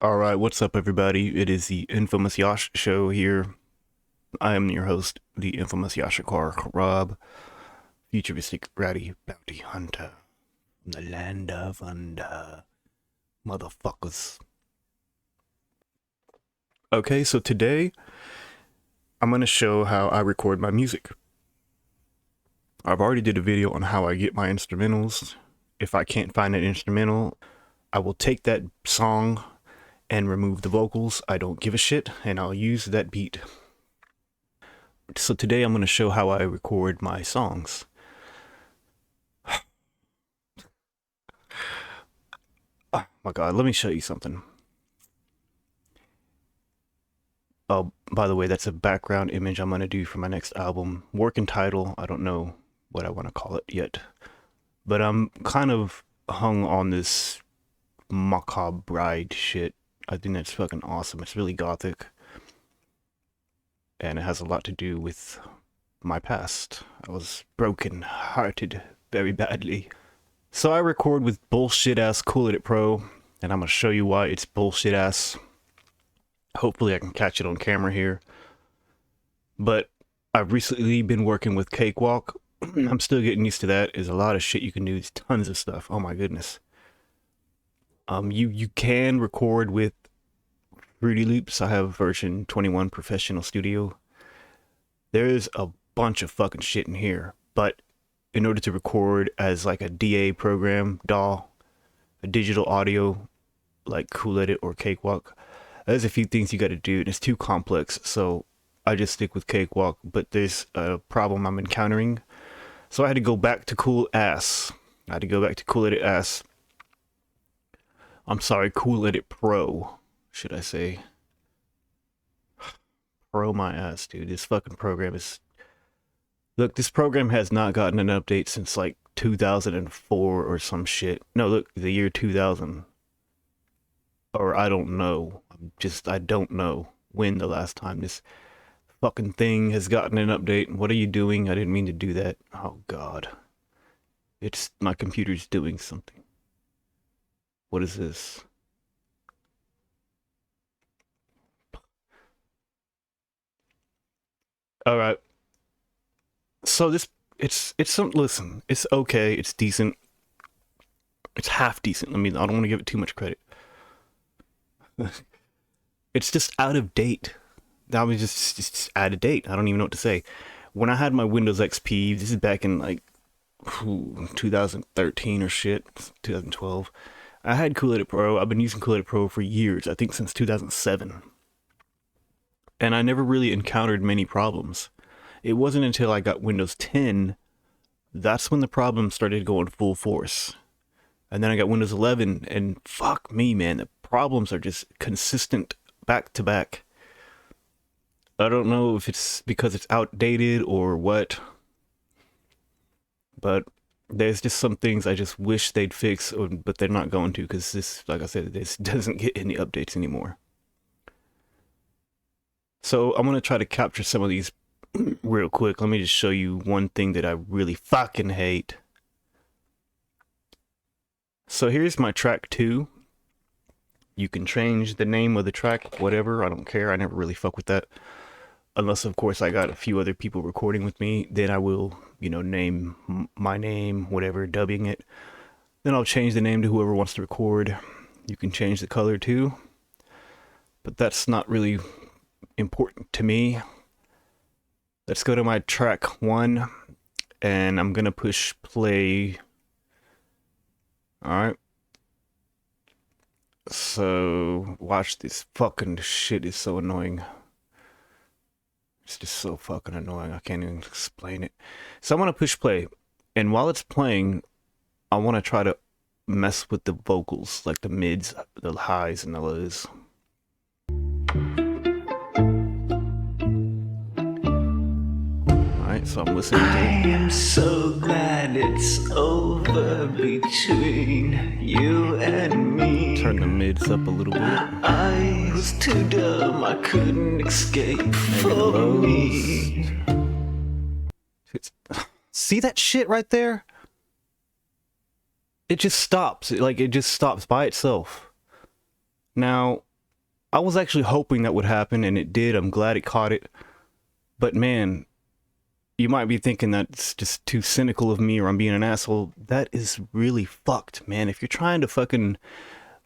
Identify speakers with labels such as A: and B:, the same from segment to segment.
A: All right, what's up, everybody? It is the Infamous Yash Show here. I am your host, the Infamous Yashikar Rob, futuristic ratty bounty hunter from the land of under motherfuckers. Okay, so today I'm going to show how I record my music. I've already did a video on how I get my instrumentals. If I can't find an instrumental, I will take that song and remove the vocals. I don't give a shit, and I'll use that beat. So today I'm going to show how I record my songs. Oh my god, let me show you something. Oh, by the way, that's a background image I'm going to do for my next album. Working title, I don't know what I want to call it yet. But I'm kind of hung on this macabre bride shit. I think that's fucking awesome. It's really gothic. And it has a lot to do with my past. I was broken hearted very badly. So I record with bullshit ass Cooledit Pro, and I'm gonna show you why it's bullshit ass. Hopefully I can catch it on camera here. But I've recently been working with Cakewalk. I'm still getting used to that. There's a lot of shit you can do. There's tons of stuff. Oh my goodness. You can record with Fruity Loops. I have version 21 Professional Studio. There's a bunch of fucking shit in here, but in order to record as like a DA program, DAW, a digital audio, like Cooledit or Cakewalk, there's a few things you got to do, and it's too complex, so I just stick with Cakewalk. But there's a problem I'm encountering, so I had to go back to Cooledit Ass. I'm sorry, Cooledit Pro, should I say. Pro my ass, dude. This fucking program is... Look, this program has not gotten an update since like 2004 or some shit. No, look, the year 2000. Or I don't know. I don't know when the last time this fucking thing has gotten an update. What are you doing? I didn't mean to do that. Oh god. My computer's doing something. What is this? Alright. So listen, it's okay, it's decent. It's half decent. I don't want to give it too much credit. It's just out of date. That was just out of date. I don't even know what to say. When I had my Windows XP, this is back in like 2013 or shit, 2012. I had Cooledit Pro. I've been using Cooledit Pro for years. I think since 2007. And I never really encountered many problems. It wasn't until I got Windows 10, that's when the problems started going full force. And then I got Windows 11, and fuck me, man, the problems are just consistent back to back. I don't know if it's because it's outdated or what, but there's just some things I just wish they'd fix, but they're not going to, because this, like I said, this doesn't get any updates anymore. So I'm going to try to capture some of these real quick. Let me just show you one thing that I really fucking hate. So here's my track 2. You can change the name of the track, whatever. I don't care. I never really fuck with that. Unless, of course, I got a few other people recording with me. Then I will, name my name, whatever, dubbing it. Then I'll change the name to whoever wants to record. You can change the color too. But that's not really important to me. Let's go to my track 1. And I'm going to push play. Alright. So, watch this. Fucking shit is so annoying. It's just so fucking annoying. I can't even explain it. So I'm going to push play. And while it's playing, I want to try to mess with the vocals. Like the mids, the highs, and the lows. Alright, so I'm listening to it.
B: I am so glad it's over between you and me.
A: Turn the mids up a little bit.
B: I was too dumb, I couldn't escape from me.
A: See that shit right there? It just stops. It just stops by itself. Now, I was actually hoping that would happen, and it did. I'm glad it caught it. But man, you might be thinking that's just too cynical of me or I'm being an asshole. That is really fucked, man. If you're trying to fucking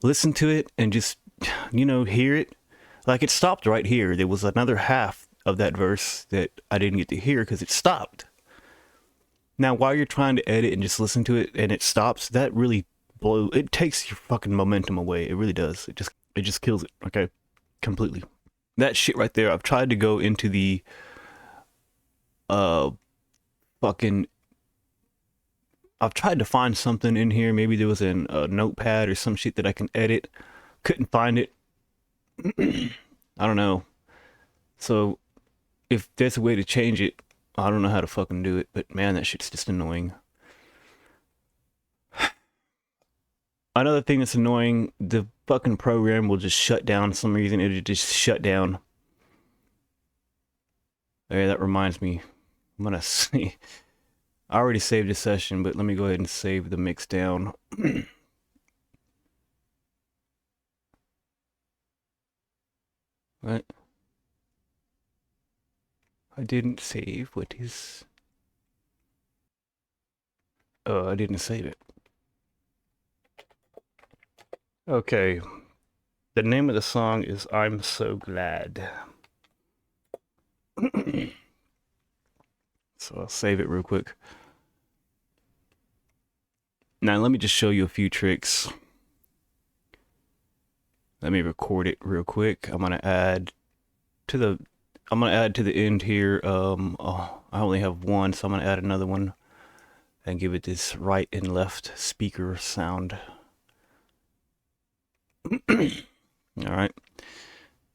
A: listen to it and just, hear it, like it stopped right here. There was another half of that verse that I didn't get to hear because it stopped. Now, while you're trying to edit and just listen to it and it stops, that really it takes your fucking momentum away. It really does. It just kills it, okay? Completely. That shit right there, I've tried to go into the uh fucking I've tried to find something in here. Maybe there was a notepad or some shit that I can edit. Couldn't find it. I don't know. So if there's a way to change it, I don't know how to fucking do it. But man, that shit's just annoying. Another thing that's annoying, the fucking program will just shut down for some reason. It'll just shut down. Hey, that reminds me. I'm gonna see. I already saved a session, but let me go ahead and save the mix down. What? I didn't save. What is... Oh, I didn't save it. Okay. The name of the song is I'm So Glad. So I'll save it real quick. Now let me just show you a few tricks. Let me record it real quick. I'm gonna add to the end here. Oh, I only have one, so I'm gonna add another one and give it this right and left speaker sound. All right.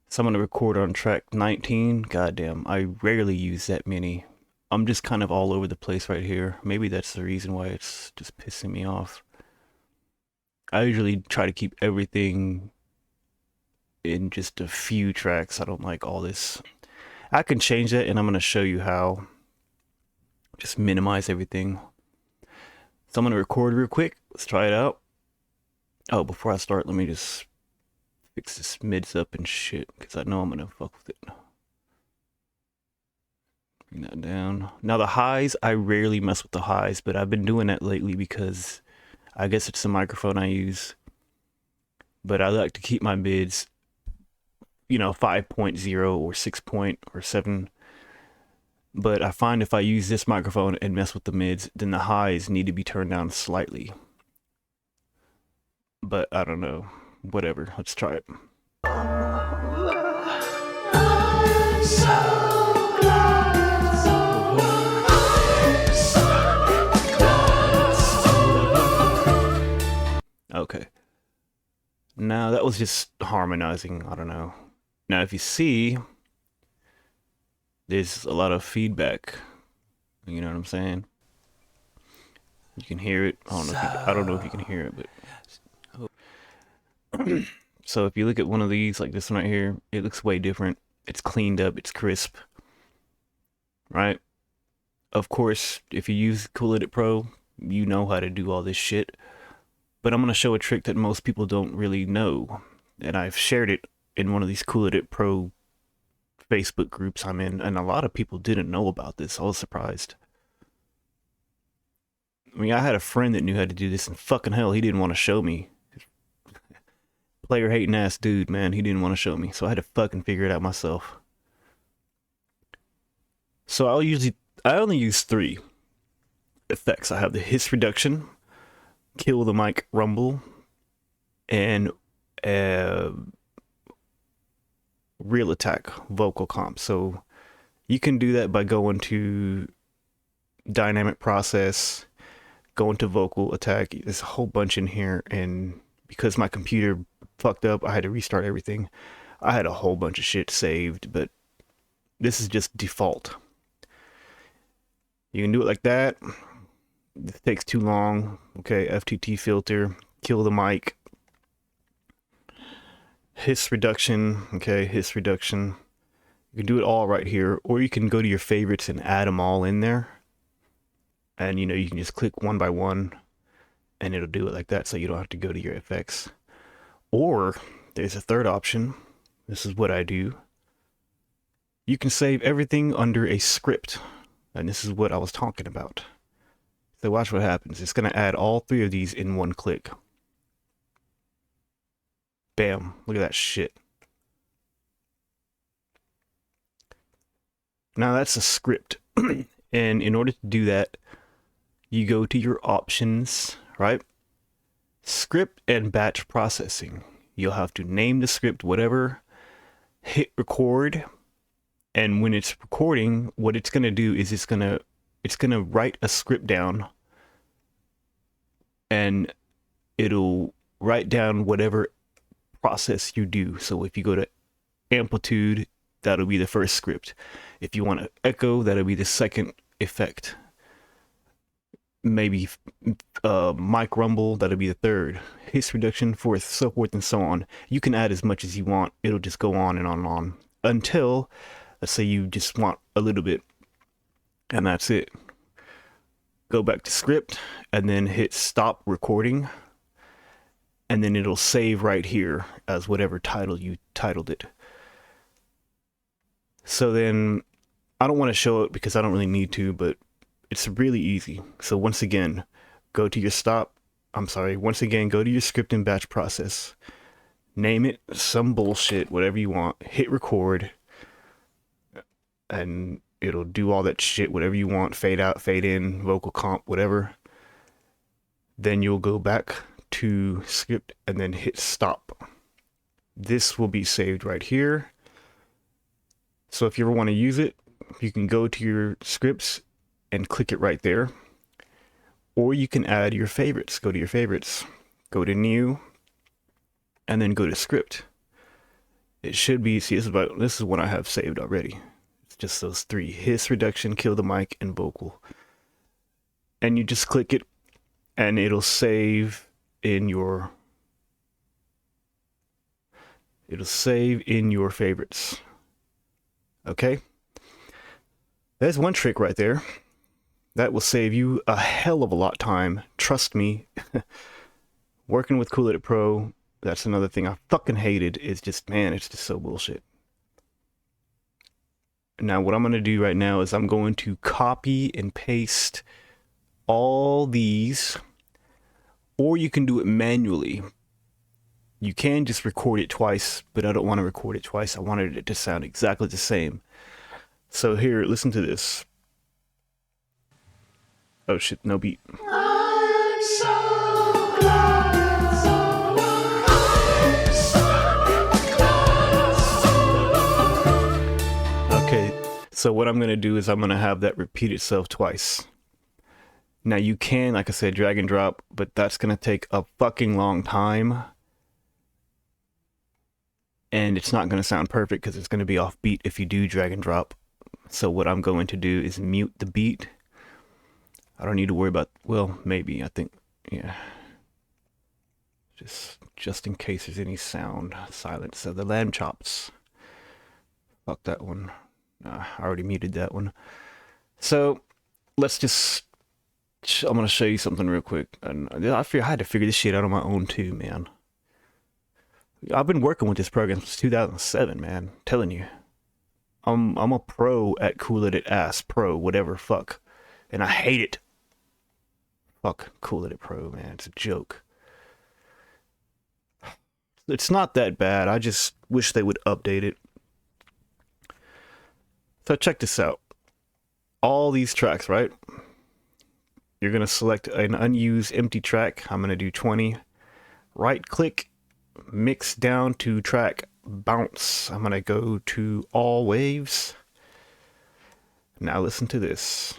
A: So I'm gonna record on track 19. Goddamn, I rarely use that many. I'm just kind of all over the place right here. Maybe that's the reason why it's just pissing me off. I usually try to keep everything in just a few tracks. I don't like all this. I can change that, and I'm going to show you how. Just minimize everything. So I'm going to record real quick. Let's try it out. Oh, before I start, let me just fix this mids up and shit, because I know I'm going to fuck with it. Bring that down. Now the highs, I rarely mess with the highs, but I've been doing that lately because I guess it's the microphone I use. But I like to keep my mids, 5.0 or 6 or 7. But I find if I use this microphone and mess with the mids, then the highs need to be turned down slightly. But I don't know. Whatever. Let's try it. Okay. Now that was just harmonizing. I don't know. Now if you see, there's a lot of feedback. You know what I'm saying? You can hear it. I don't know if you can hear it, but so if you look at one of these, like this one right here, it looks way different. It's cleaned up. It's crisp. Right? Of course, if you use Cooledit Pro, you know how to do all this shit. But I'm going to show a trick that most people don't really know. And I've shared it in one of these Cooledit Pro Facebook groups I'm in. And a lot of people didn't know about this. I was surprised. I mean, I had a friend that knew how to do this, and fucking hell, he didn't want to show me. Player hating ass dude, man. He didn't want to show me. So I had to fucking figure it out myself. So I only use 3 effects. I have the hiss reduction, kill the mic rumble, and real attack vocal comp. So you can do that by going to dynamic process, going to vocal attack. There's a whole bunch in here, and because my computer fucked up, I had to restart everything. I had a whole bunch of shit saved, but this is just default. You can do it like that. This takes too long. Okay, FTT filter, kill the mic, hiss reduction. Okay, hiss reduction. You can do it all right here, or you can go to your favorites and add them all in there. And you can just click one by one, and it'll do it like that, so you don't have to go to your effects. Or there's a third option, This is what I do. You can save everything under a script. And this is what I was talking about. So watch what happens. It's going to add all three of these in one click. Bam. Look at that shit. Now that's a script. And in order to do that, you go to your options, right? Script and batch processing. You'll have to name the script whatever, hit record, and when it's recording, what it's going to do is it's going to write a script down, and it'll write down whatever process you do. So if you go to amplitude, that'll be the first script. If you want to echo, that'll be the second effect. Maybe mic rumble, that'll be the third. Hiss reduction, fourth, so forth and so on. You can add as much as you want. It'll just go on and on and on until, let's say you just want a little bit, and that's it. Go back to script and then hit stop recording, and then it'll save right here as whatever title you titled it. So then, I don't want to show it because I don't really need to, but it's really easy. So once again, go to your once again, go to your script and batch process. Name it some bullshit, whatever you want. Hit record, and it'll do all that shit, whatever you want. Fade out, fade in, vocal comp, whatever. Then you'll go back to script and then hit stop. This will be saved right here. So if you ever want to use it, you can go to your scripts and click it right there. Or you can add your favorites. Go to your favorites, go to new, and then go to script. It should be, see, this is what I have saved already. It's just those three: hiss reduction, kill the mic, and vocal. And you just click it, and it'll save in your favorites. Okay? There's one trick right there. That will save you a hell of a lot of time. Trust me. Working with Cooledit Pro, that's another thing I fucking hated. It's just, man, it's just so bullshit. Now, what I'm going to do right now is I'm going to copy and paste all these, or you can do it manually. You can just record it twice, but I don't want to record it twice. I wanted it to sound exactly the same. So here, listen to this. Oh shit, no beat. I'm so glad it's over. I'm so glad. Okay, so what I'm going to do is I'm going to have that repeat itself twice. Now you can, like I said, drag and drop, but that's going to take a fucking long time. And it's not going to sound perfect because it's going to be off beat if you do drag and drop. So what I'm going to do is mute the beat. I don't need to worry about, well, maybe, I think, yeah. Just in case there's any sound silence of the lamb chops. Fuck that one. I already muted that one. So let's just, I'm going to show you something real quick. And I had to figure this shit out on my own too, man. I've been working with this program since 2007, man. I'm telling you. I'm a pro at Cooledit ass pro, whatever, fuck. And I hate it. Fuck Cooledit Pro, man. It's a joke. It's not that bad. I just wish they would update it. So check this out. All these tracks, right? You're going to select an unused empty track. I'm going to do 20. Right click, mix down to track bounce. I'm going to go to all waves. Now listen to this.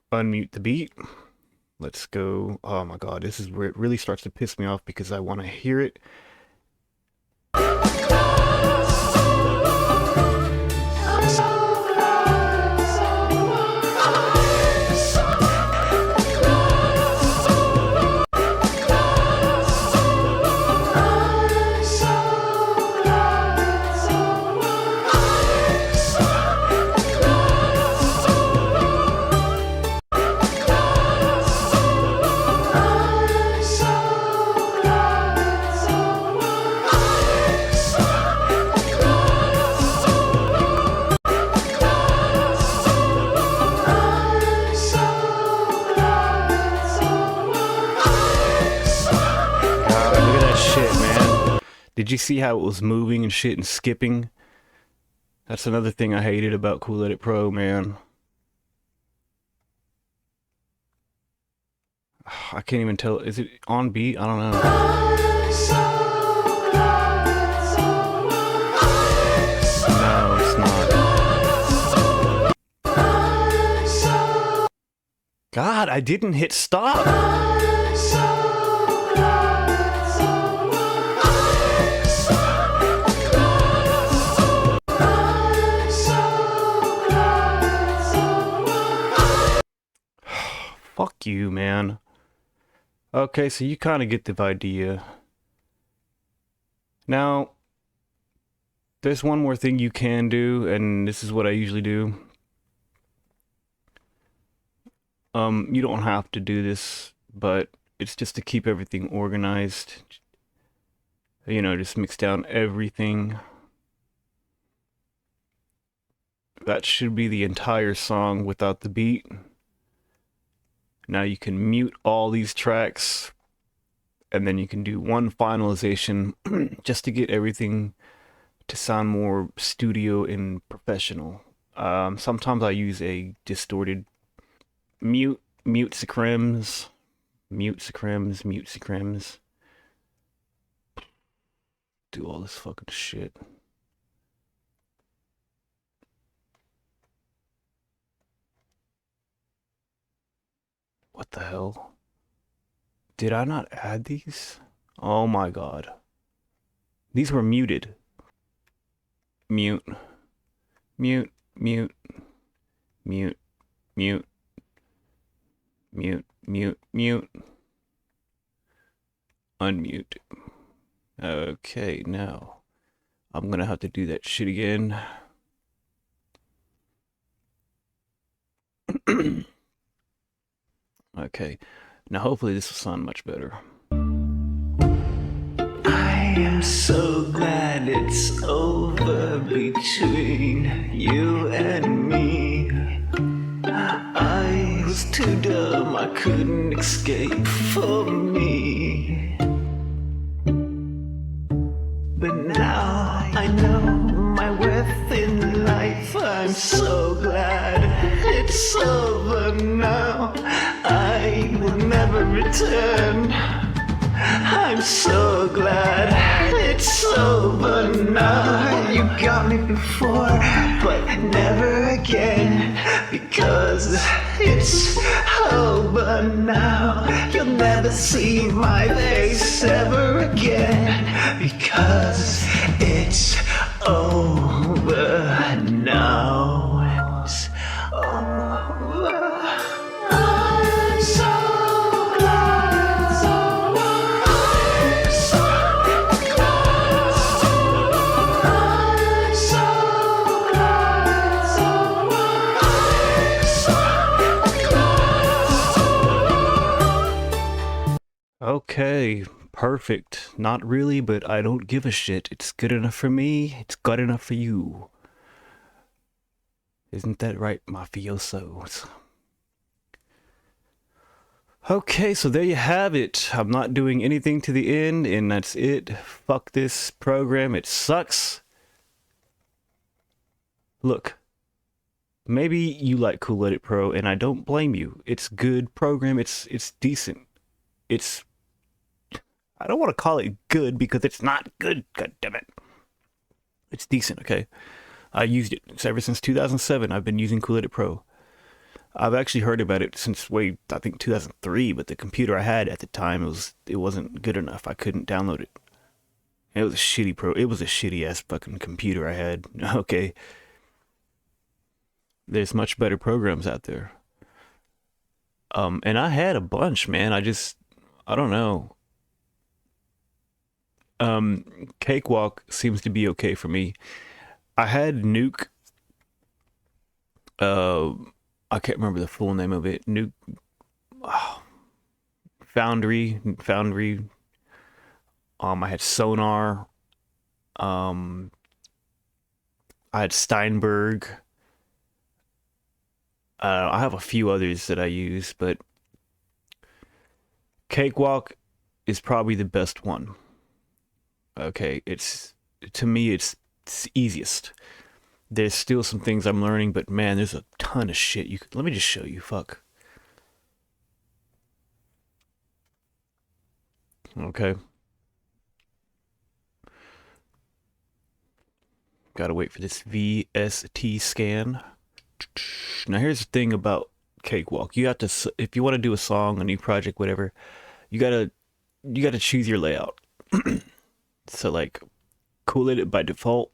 A: Unmute the beat. Let's go. Oh my god, this is where it really starts to piss me off because I want to hear it. shit, man. Did you see how it was moving and shit and skipping? That's another thing I hated about Cooledit Pro, man. I can't even tell. Is it on beat? I don't know. No, it's not. God, I didn't hit stop. Fuck you, man. Okay, so you kind of get the idea. Now, there's one more thing you can do, and this is what I usually do. You don't have to do this, but it's just to keep everything organized. You know, just mix down everything. That should be the entire song without the beat. Now you can mute all these tracks, and then you can do one finalization just to get everything to sound more studio and professional. Sometimes I use a distorted mute sequems. Do all this fucking shit. What the hell? Did I not add these? Oh my god. These were muted. Mute. Mute. Mute. Mute. Mute. Mute. Mute. Mute. Unmute. Okay, now I'm gonna have to do that shit again. Okay, now hopefully this will sound much better.
B: I am so glad it's over between you and me. I was too dumb, I couldn't escape from me. But now I know my worth in life. I'm so glad it's over now. I will never return. I'm so glad it's over now. You got me before, but never again. Because it's over now. You'll never see my face ever again. Because it's over now. It's over. I'm so glad it's over. I'm so glad it's over. I'm so glad it's over. I'm so glad it's over.
A: Okay, perfect. Not really, but I don't give a shit. It's good enough for me. It's good enough for you. Isn't that right, mafiosos? Okay, so there you have it. I'm not doing anything to the end, and that's it. Fuck this program. It sucks. Look, maybe you like Cooledit Pro, and I don't blame you. It's good program. It's decent. It's, I don't want to call it good because it's not good. God damn it. It's decent. Okay, I used it ever since 2007. I've been using Cooledit Pro. I've actually heard about it since I think 2003, but the computer I had at the time it wasn't good enough. I couldn't download it. It was a shitty ass fucking computer I had. Okay. There's much better programs out there. And I had a bunch, man. I don't know. Cakewalk seems to be okay for me. I had Nuke. I can't remember the full name of it. Nuke. Foundry. I had Sonar. I had Steinberg. I have a few others that I use, but Cakewalk is probably the best one. Okay, to me it's easiest. There's still some things I'm learning, but man, there's a ton of shit you could. Let me just show you. Fuck. Okay. Gotta wait for this VST scan. Now here's the thing about Cakewalk. You have to, if you want to do a song, a new project, whatever, you gotta choose your layout. So like, Cooledit by default,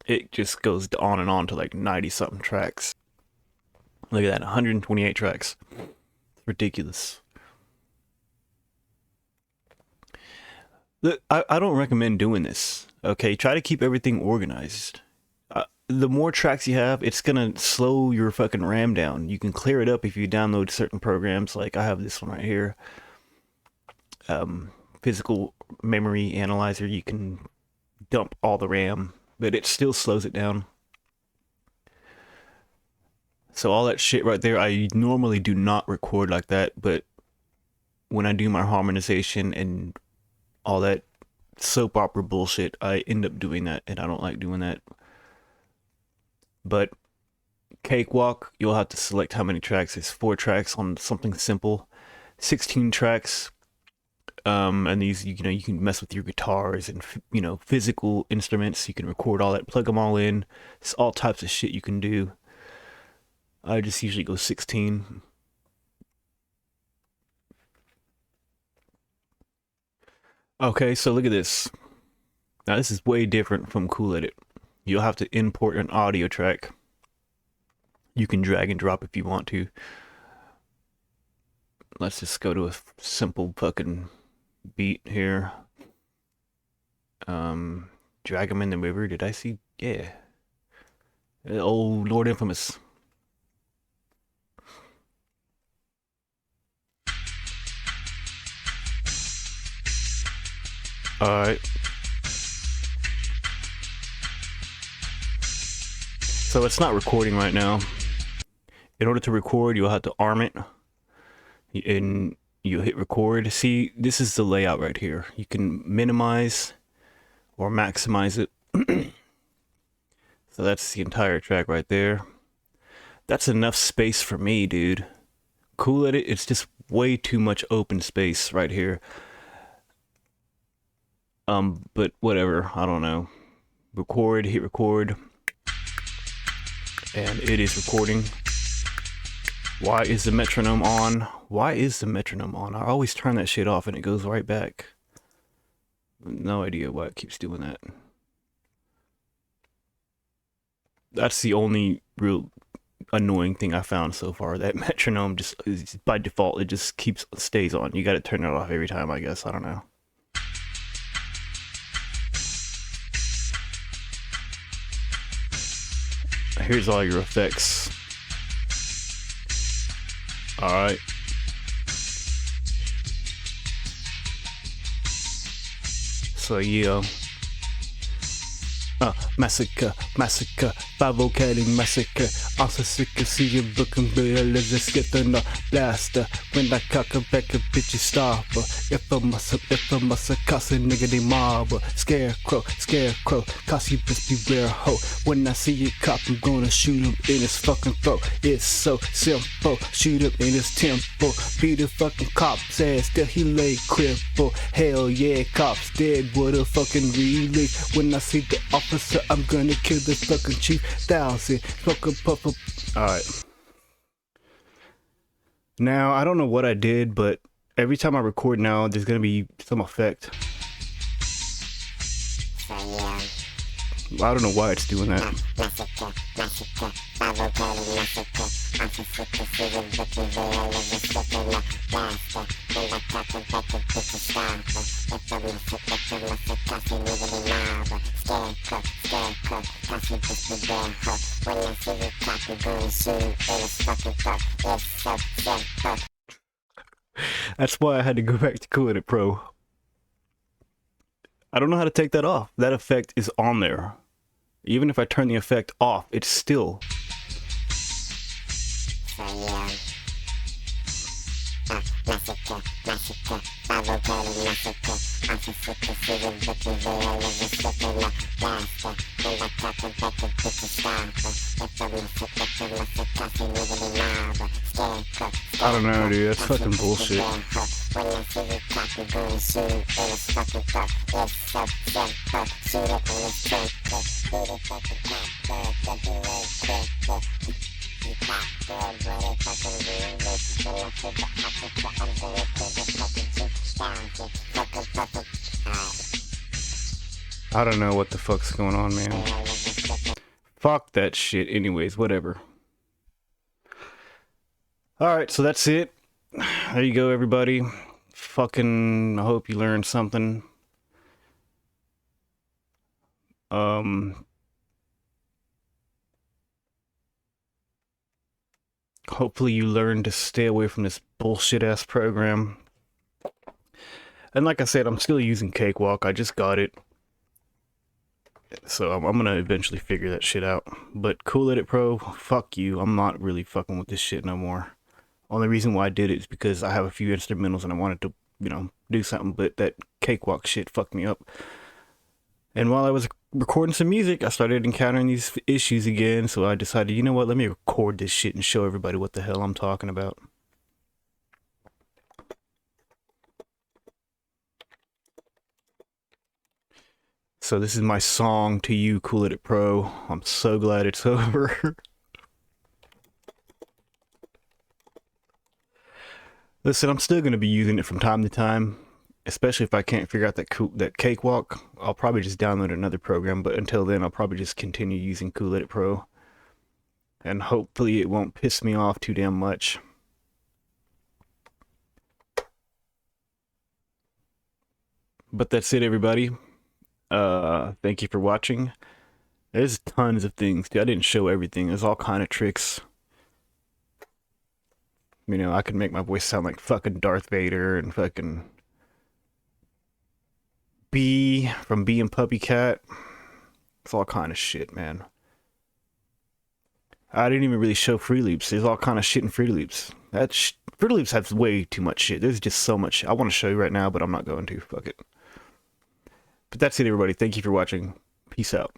A: it just goes on and on to like 90 something tracks. Look at that, 128 tracks. It's ridiculous. Look, I don't recommend doing this. Okay, try to keep everything organized. The more tracks you have, it's gonna slow your fucking RAM down. You can clear it up if you download certain programs. Like I have this one right here, physical memory analyzer. You can dump all the RAM, but it still slows it down. So all that shit right there, I normally do not record like that, but when I do my harmonization and all that soap opera bullshit, I end up doing that, and I don't like doing that. But Cakewalk, you'll have to select how many tracks. It's 4 tracks on something simple, 16 tracks. And these, you know, you can mess with your guitars and, you know, physical instruments. You can record all that, plug them all in. It's all types of shit you can do. I just usually go 16. Okay, so look at this. Now this is way different from Cooledit. You'll have to import an audio track. You can drag and drop if you want to. Let's just go to a simple fucking beat here. Drag them in the river. Did I see? Yeah. Oh, Lord Infamous. Alright. So it's not recording right now. In order to record, you'll have to arm it. And you hit record. See, this is the layout right here. You can minimize or maximize it. So that's the entire track right there. That's enough space for me, dude. Cooledit, it's just way too much open space right here. But whatever, I don't know. Record, hit record. And it is recording. Why is the metronome on? Why is the metronome on? I always turn that shit off and it goes right back. No idea why it keeps doing that. That's the only real annoying thing I found so far. That metronome just, by default, it just stays on. You gotta turn it off every time, I guess. I don't know. Here's all your effects. Alright. So yeah. Massacre, massacre, 5 killing massacre. I'm so sick of seeing looking real. Let's get the blaster. When I cock a back, a bitch is stop. If I must, cost a nigga they mob. Scarecrow, scarecrow, cause you best beware ho. When I see a cop, I'm gonna shoot him in his fucking throat. It's so simple, shoot him in his temple. Beat the fucking cop's ass till he lay crippled. Hell yeah, cops dead with a fucking release. When I see the officer, I'm gonna kill this fucking chief. 1,000 fucking puffer. Alright. Now, I don't know what I did, but every time I record now, there's gonna be some effect. I don't know why it's doing that. That's why I had to go back to Cooledit Pro. I don't know how to take that off. That effect is on there. Even if I turn the effect off, it's still. I don't know, dude. That's fucking bullshit. I don't know what the fuck's going on, man. Fuck that shit. Anyways, whatever. Alright, so that's it. There you go, everybody. Fucking, I hope you learned something. Hopefully you learn to stay away from this bullshit ass program. And like I said, I'm still using Cakewalk. I just got it. So I'm gonna eventually figure that shit out. But Cooledit Pro, fuck you. I'm not really fucking with this shit no more. Only reason why I did it is because I have a few instrumentals and I wanted to, you know, do something, but that Cakewalk shit fucked me up. And while I was recording some music, I started encountering these issues again, so I decided, you know what, let me record this shit and show everybody what the hell I'm talking about. So this is my song to you, Cooledit Pro. I'm so glad it's over. Listen, I'm still going to be using it from time to time, especially if I can't figure out that Cakewalk. I'll probably just download another program, but until then, I'll probably just continue using Cooledit Pro. And hopefully it won't piss me off too damn much. But that's it, everybody. Thank you for watching. There's tons of things. Dude, I didn't show everything. There's all kind of tricks. You know, I could make my voice sound like fucking Darth Vader and fucking Bee from Bee and Puppy Cat. It's all kind of shit, man. I didn't even really show Free Loops. There's all kind of shit in Free Loops. Free Loops has way too much shit. There's just so much. I want to show you right now, but I'm not going to. Fuck it. But that's it, everybody. Thank you for watching. Peace out.